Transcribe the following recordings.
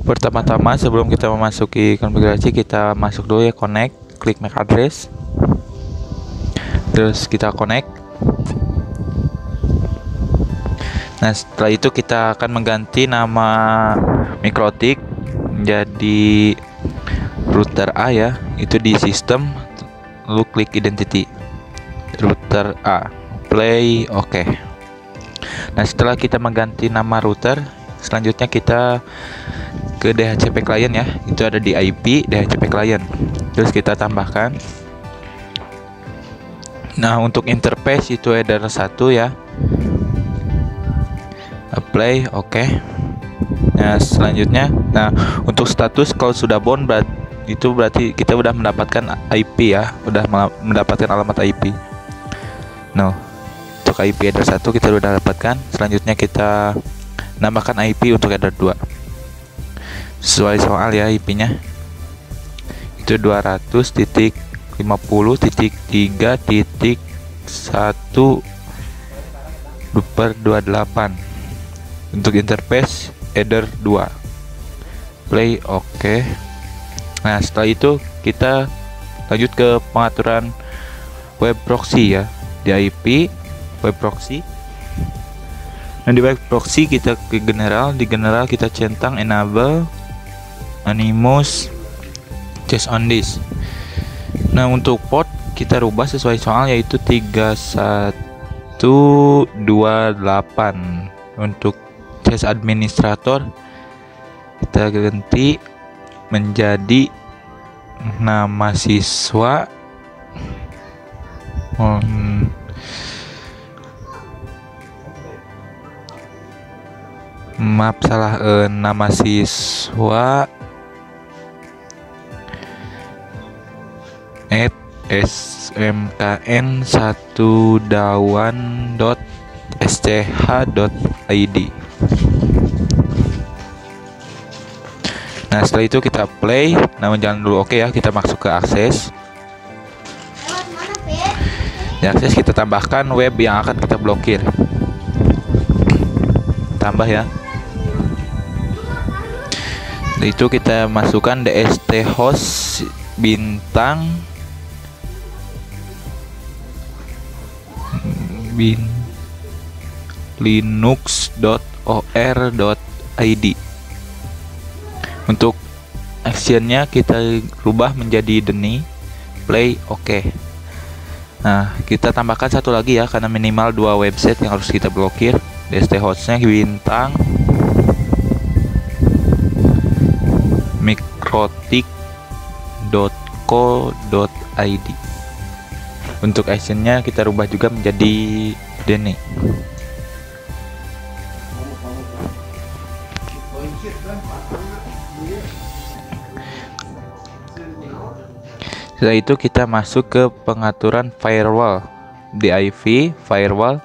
Pertama-tama sebelum kita memasuki konfigurasi, kita masuk dulu ya, connect, klik MAC address, terus kita connect. Nah, setelah itu kita akan mengganti nama Mikrotik menjadi router A ya, itu di sistem, lalu klik identity router A, play, oke. Nah, setelah kita mengganti nama router, selanjutnya kita ke DHCP client ya, itu ada di IP DHCP client, terus kita tambahkan. Nah, untuk interface itu header 1 ya, apply, oke. Nah, selanjutnya, untuk status kalau sudah bound itu berarti kita udah mendapatkan IP ya, udah mendapatkan alamat IP. Nah, untuk IP header 1 kita sudah dapatkan. Selanjutnya kita nambahkan IP untuk header 2 sesuai soal ya. IP-nya itu 200.3.1/28. Untuk interface header 2, play, oke. Nah, setelah itu kita lanjut ke pengaturan web proxy ya, di IP web proxy. Nah, di web proxy kita ke general, di general kita centang enable anonymous just on this. Nah, untuk port kita rubah sesuai soal, yaitu 3128. Untuk just administrator kita ganti menjadi nama siswa. Maaf, salah, nama siswa smkn1dawan.sch.id. Nah, setelah itu kita play. Namun jangan dulu, oke ya, kita masuk ke akses. Di akses kita tambahkan web yang akan kita blokir. Tambah ya. Setelah itu kita masukkan dst host bintang linux.or.id. Untuk actionnya kita rubah menjadi Deni, play, oke. Nah, kita tambahkan satu lagi ya, karena minimal 2 website yang harus kita blokir. DST hostnya bintang mikrotik.co.id. Untuk actionnya kita rubah juga menjadi Deni. Setelah itu kita masuk ke pengaturan firewall di IV firewall,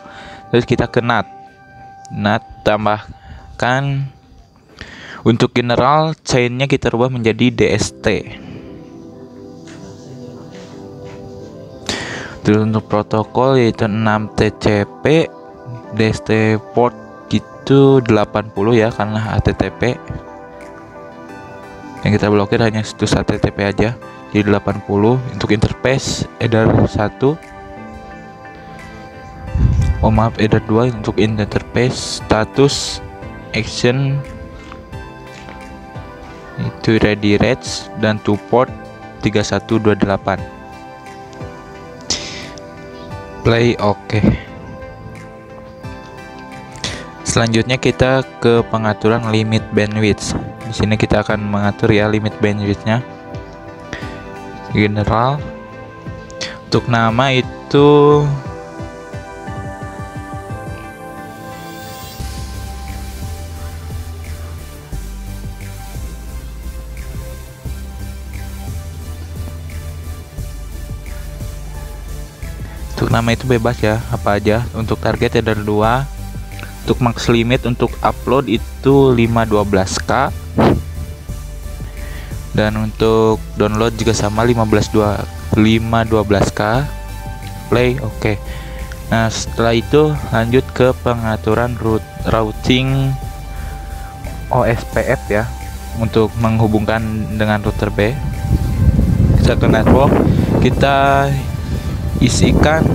terus kita ke NAT tambahkan. Untuk general chainnya kita rubah menjadi DST. Terus untuk protokol yaitu 6TCP, DST port itu 80 ya, karena HTTP. Yang kita blokir hanya status HTTP aja, jadi 80. Untuk interface header 1, header 2. Untuk interface status action itu ready reds dan to port 3128. Play, oke. Selanjutnya kita ke pengaturan limit bandwidth. Di sini kita akan mengatur ya limit bandwidthnya. General. Untuk nama itu bebas ya, apa aja. Untuk target header 2. Untuk max limit untuk upload itu 512K, dan untuk download juga sama 512K. Play, oke. Nah, setelah itu lanjut ke pengaturan routing OSPF ya. untuk menghubungkan dengan router B. Kita ke network, kita isikan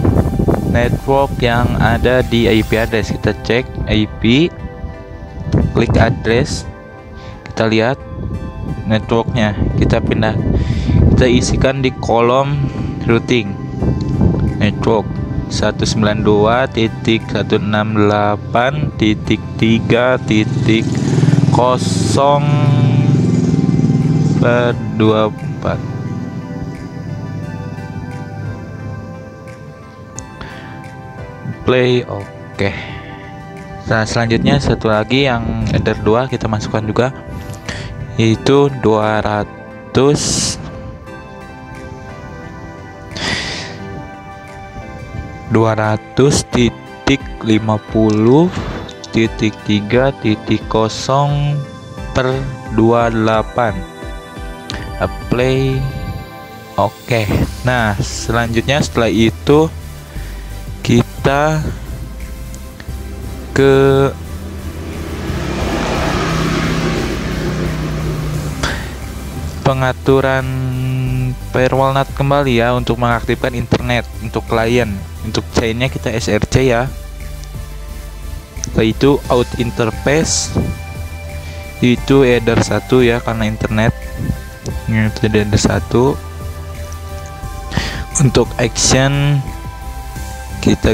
network yang ada di IP address. Kita cek IP, klik address, kita lihat networknya, kita pindah, kita isikan di kolom routing network 192.168.0/24. Play, oke. Nah, selanjutnya satu lagi yang header 2 kita masukkan juga, yaitu 200.50.3.0/28. Play, oke. Nah, selanjutnya setelah itu kita ke pengaturan firewall NAT kembali ya, untuk mengaktifkan internet untuk klien. Untuk chainnya kita SRC ya, yaitu out interface, itu header 1 ya, karena internet ini header 1. Untuk action kita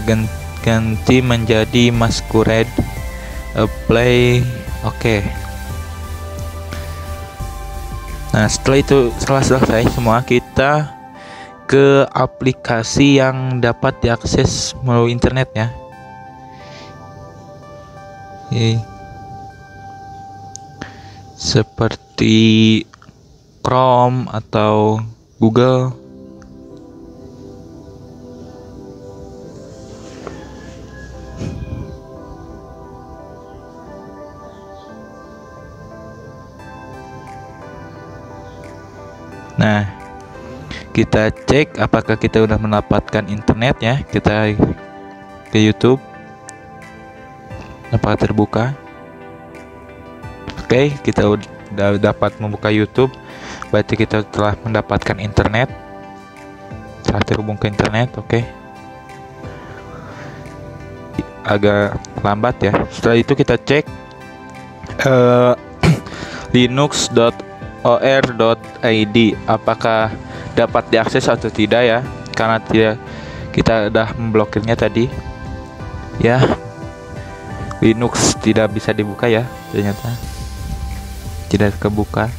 ganti menjadi masquerade. Apply, oke. Nah, setelah itu, setelah selesai semua, kita ke aplikasi yang dapat diakses melalui internet ya. Seperti Chrome atau Google. Nah, kita cek apakah kita udah mendapatkan internet ya. Kita ke YouTube, apakah terbuka. Oke, kita udah dapat membuka YouTube, berarti kita telah mendapatkan internet, telah terhubung ke internet. Oke, agak lambat ya. Setelah itu kita cek linux.or.id apakah dapat diakses atau tidak ya, karena kita udah memblokirnya tadi ya. Linux tidak bisa dibuka ya, ternyata tidak kebuka.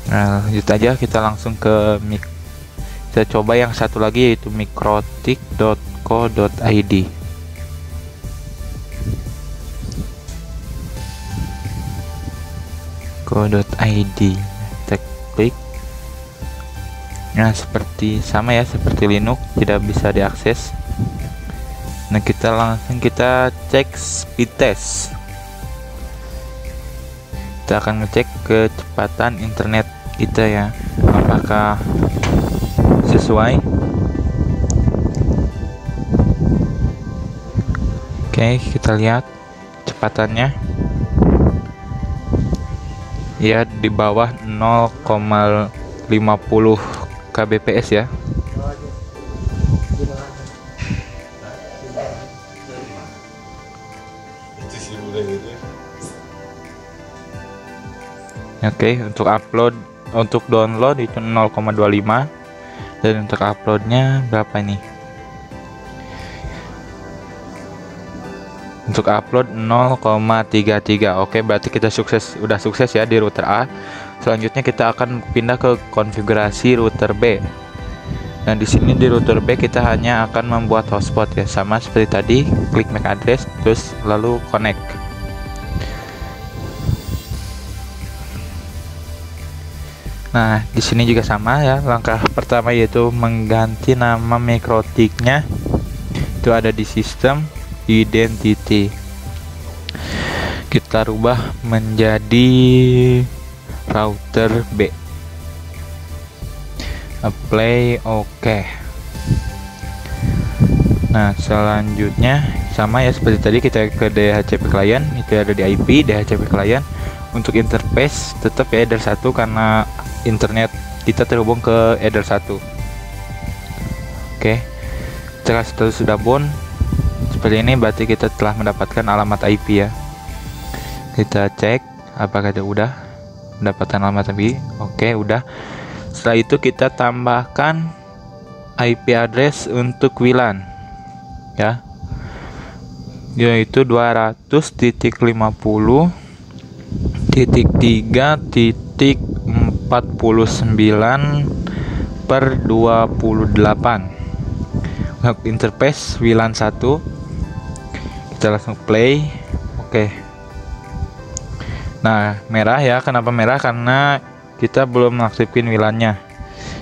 Nah, lanjut aja, kita langsung ke kita coba yang satu lagi, yaitu mikrotik.co.id. .id, kita klik. Nah, seperti sama ya, seperti Linux, tidak bisa diakses. Nah, kita cek speed test. Kita akan ngecek kecepatan internet kita ya, apakah sesuai. Oke, kita lihat kecepatannya ya, di bawah 0,50 kbps ya. Oke, untuk download itu 0,25, dan untuk uploadnya berapa ini? Untuk upload 0,33. Oke, berarti kita udah sukses ya di router A. Selanjutnya kita akan pindah ke konfigurasi router B. Nah, di sini di router B kita hanya akan membuat hotspot ya, sama seperti tadi, klik MAC address terus lalu connect. Nah, di sini juga sama ya. Langkah pertama yaitu mengganti nama mikrotiknya. Itu ada di sistem identity. Kita rubah menjadi router B. Apply, oke. Nah, selanjutnya sama ya seperti tadi, kita ke DHCP client, itu ada di IP DHCP client. Untuk interface tetap ya header 1 karena internet kita terhubung ke header 1. Oke. Jika sudah bound seperti ini, berarti kita telah mendapatkan alamat IP ya. Kita cek apakah udah mendapatkan alamat IP. Oke, udah. Setelah itu kita tambahkan IP address untuk WLAN ya, yaitu 200.3.49/28. Untuk interface WLAN 1 kita langsung play. Oke. Nah, merah ya. Kenapa merah? Karena kita belum mengaktifkan WLAN-nya.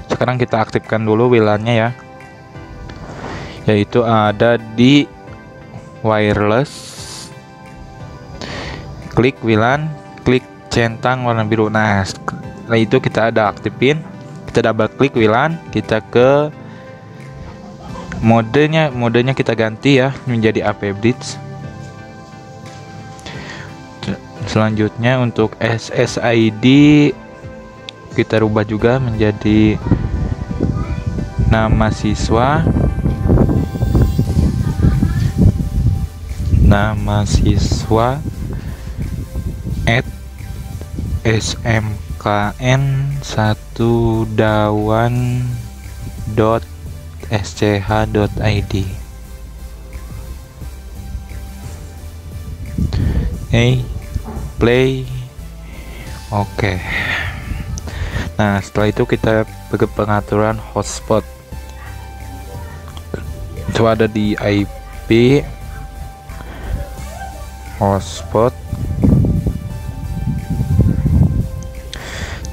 Sekarang kita aktifkan dulu WLAN-nya ya, yaitu ada di wireless. Klik WLAN, klik centang warna biru. Nah, setelah itu kita ada aktifin, kita double klik WLAN, kita ke modenya kita ganti ya menjadi AP Bridge. Selanjutnya untuk SSID kita rubah juga menjadi nama siswa @smkn1dawan.sch.id. Play. Oke. Nah, setelah itu kita ke pengaturan hotspot. Itu ada di IP hotspot.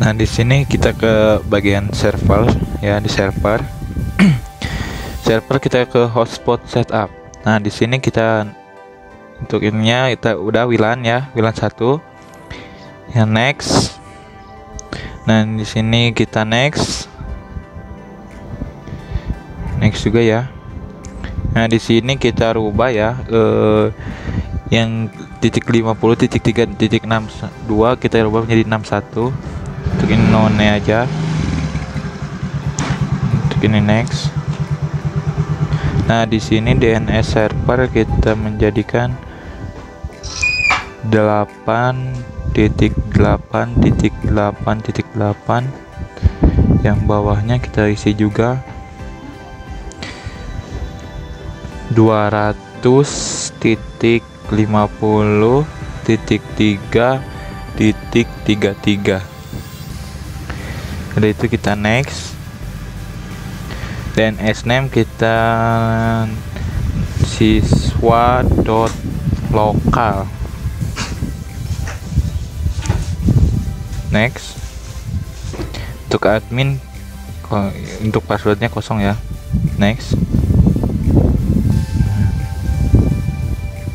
Nah, di sini kita ke bagian server ya, di server. Server kita ke hotspot setup. Nah, di sini kita untuk ininya kita udah WLAN ya, WLAN 1. Ya, next. Nah, di sini kita next juga ya. Nah, di sini kita rubah ya, yang titik 50.3.62 kita rubah menjadi 61. Untuk ini none aja. Untuk ini next. Nah, di sini DNS server kita menjadikan 8.8.8.8. Yang bawahnya kita isi juga 200.50.3.33. Ada itu kita next. DNS name kita siswa.lokal. Next. Untuk admin, untuk passwordnya kosong ya. Next.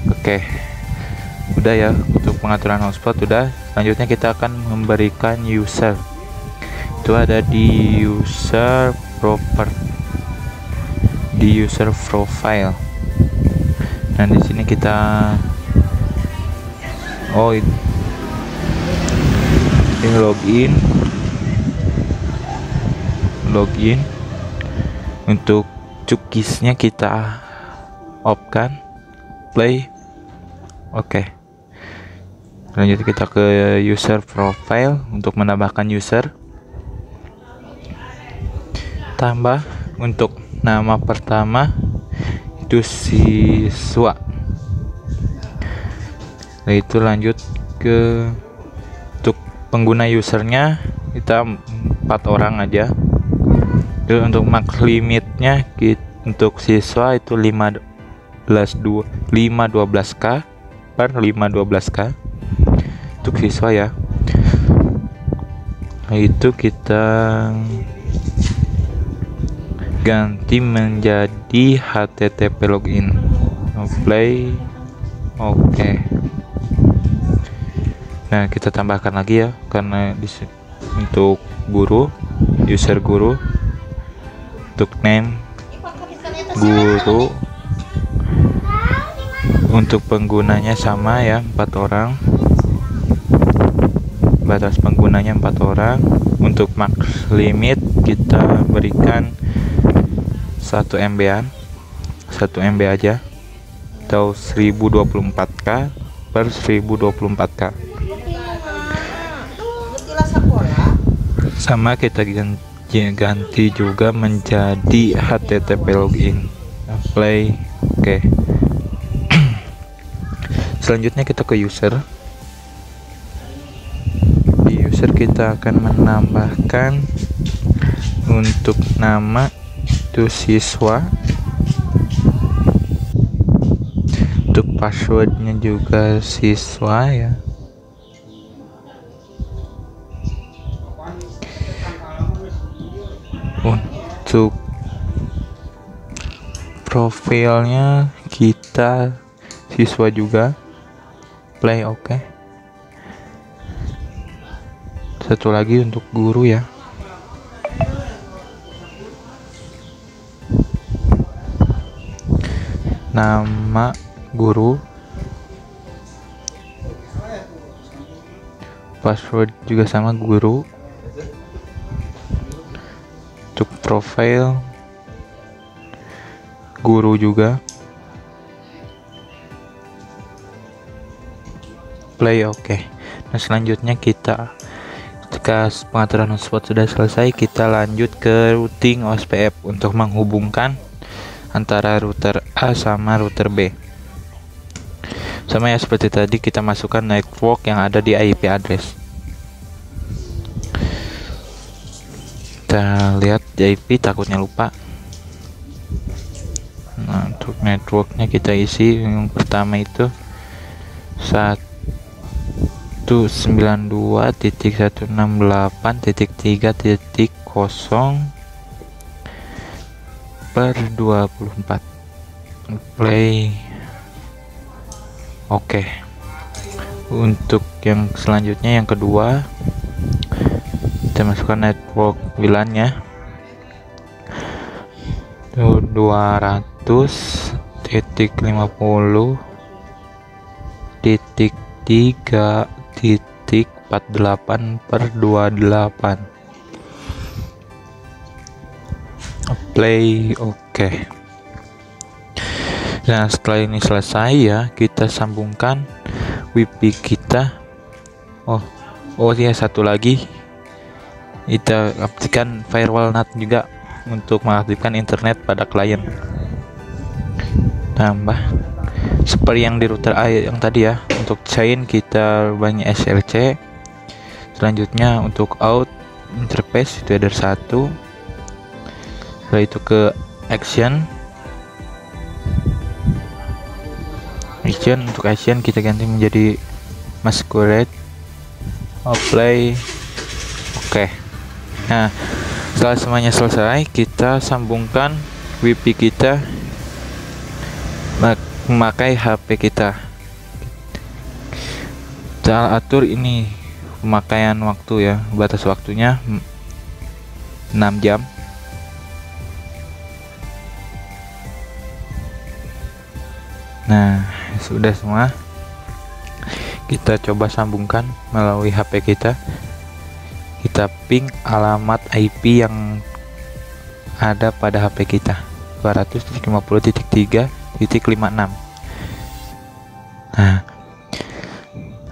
Oke, udah ya untuk pengaturan hotspot udah. Selanjutnya kita akan memberikan user. Itu ada di user profile. Dan di sini kita ini login. Untuk cookiesnya kita off kan, play. Oke. Lanjut kita ke user profile untuk menambahkan user. Tambah untuk nama pertama itu siswa. Nah, itu lanjut ke untuk pengguna usernya kita 4 orang aja. Itu untuk max limitnya untuk siswa itu 512k per 512k untuk siswa ya. Nah, itu kita ganti menjadi http login. Play. Oke. Nah, kita tambahkan lagi ya, karena untuk guru, user guru, untuk name guru, Untuk penggunanya sama ya, 4 orang. Batas penggunanya 4 orang. Untuk max limit kita berikan 1 MB-an, 1 MB aja, atau 1024K per 1024K. Sama kita ganti juga menjadi HTTP login. Play. Oke. Selanjutnya kita ke user. Di user kita akan menambahkan untuk nama itu siswa. Untuk passwordnya juga siswa ya. Untuk profilnya kita siswa juga. Play. Oke. Satu lagi untuk guru ya. Nama guru. Password juga sama guru. Untuk profile guru juga. Play. Oke. Nah, selanjutnya ketika pengaturan hotspot sudah selesai, kita lanjut ke routing OSPF untuk menghubungkan antara router A sama router B. Sama ya seperti tadi, kita masukkan network yang ada di IP address. Kita lihat di IP, takutnya lupa. Nah, untuk networknya kita isi yang pertama itu 192.168.3.0/24. Play. Oke. Untuk yang selanjutnya, yang kedua, kita masukkan network WLAN-nya 200.50.3.48/28. Play. Oke. Nah, setelah ini selesai ya, kita sambungkan WiFi kita. Oh ya, satu lagi, kita aktifkan firewall NAT juga untuk mengaktifkan internet pada klien. Tambah seperti yang di router A yang tadi ya. Untuk chain kita banyak SLC. Selanjutnya untuk out interface itu header 1. Setelah itu ke action. Untuk action kita ganti menjadi masquerade. Play. Oke. Nah, setelah semuanya selesai, kita sambungkan WiFi kita memakai HP kita. Kita atur ini pemakaian waktu ya, batas waktunya 6 jam. Nah, sudah semua. Kita coba sambungkan melalui HP kita. Kita ping alamat IP yang ada pada HP kita, 200.50.3.56.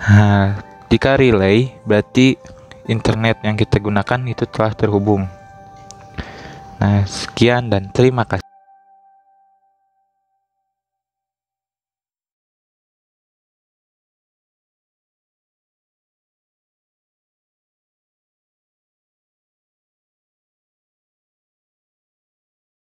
Nah, jika relay berarti internet yang kita gunakan itu telah terhubung. Nah, sekian dan terima kasih.